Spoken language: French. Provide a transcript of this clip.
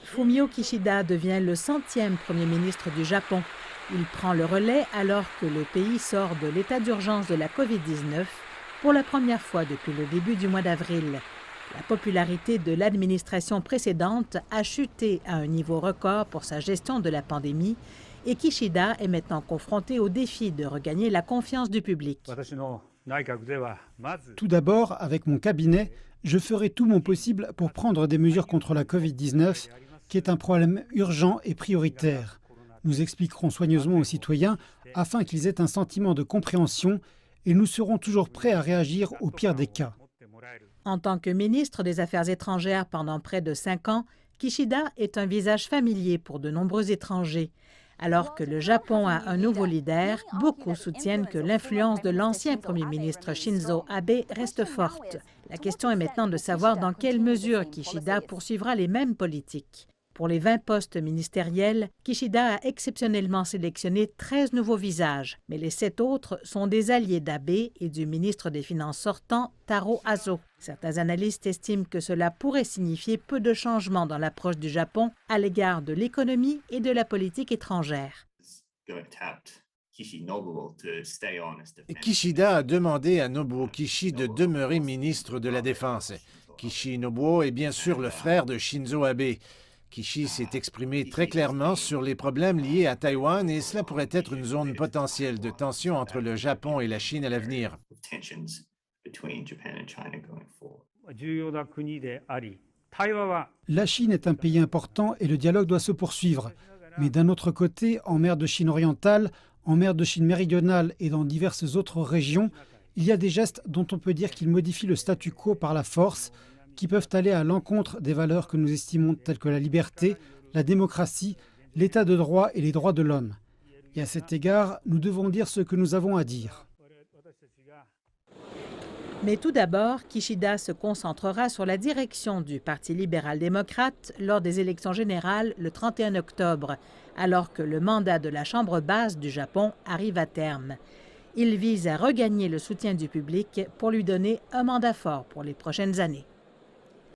Fumio Kishida devient le 100e Premier ministre du Japon. Il prend le relais alors que le pays sort de l'état d'urgence de la COVID-19 pour la première fois depuis le début du mois d'avril. La popularité de l'administration précédente a chuté à un niveau record pour sa gestion de la pandémie et Kishida est maintenant confronté au défi de regagner la confiance du public. Tout d'abord, avec mon cabinet, je ferai tout mon possible pour prendre des mesures contre la Covid-19, qui est un problème urgent et prioritaire. Nous expliquerons soigneusement aux citoyens afin qu'ils aient un sentiment de compréhension et nous serons toujours prêts à réagir au pire des cas. En tant que ministre des Affaires étrangères pendant près de 5 ans, Kishida est un visage familier pour de nombreux étrangers. Alors que le Japon a un nouveau leader, beaucoup soutiennent que l'influence de l'ancien Premier ministre Shinzo Abe reste forte. La question est maintenant de savoir dans quelle mesure Kishida poursuivra les mêmes politiques. Pour les 20 postes ministériels, Kishida a exceptionnellement sélectionné 13 nouveaux visages, mais les 7 autres sont des alliés d'Abe et du ministre des Finances sortant, Taro Aso. Certains analystes estiment que cela pourrait signifier peu de changements dans l'approche du Japon à l'égard de l'économie et de la politique étrangère. Kishida a demandé à Nobuo Kishi de demeurer ministre de la Défense. Kishi Nobuo est bien sûr le frère de Shinzo Abe. Kishi s'est exprimé très clairement sur les problèmes liés à Taïwan et cela pourrait être une zone potentielle de tension entre le Japon et la Chine à l'avenir. La Chine est un pays important et le dialogue doit se poursuivre. Mais d'un autre côté, en mer de Chine orientale, en mer de Chine méridionale et dans diverses autres régions, il y a des gestes dont on peut dire qu'ils modifient le statu quo par la force, qui peuvent aller à l'encontre des valeurs que nous estimons telles que la liberté, la démocratie, l'état de droit et les droits de l'homme. Et à cet égard, nous devons dire ce que nous avons à dire. Mais tout d'abord, Kishida se concentrera sur la direction du Parti libéral-démocrate lors des élections générales le 31 octobre, alors que le mandat de la Chambre basse du Japon arrive à terme. Il vise à regagner le soutien du public pour lui donner un mandat fort pour les prochaines années.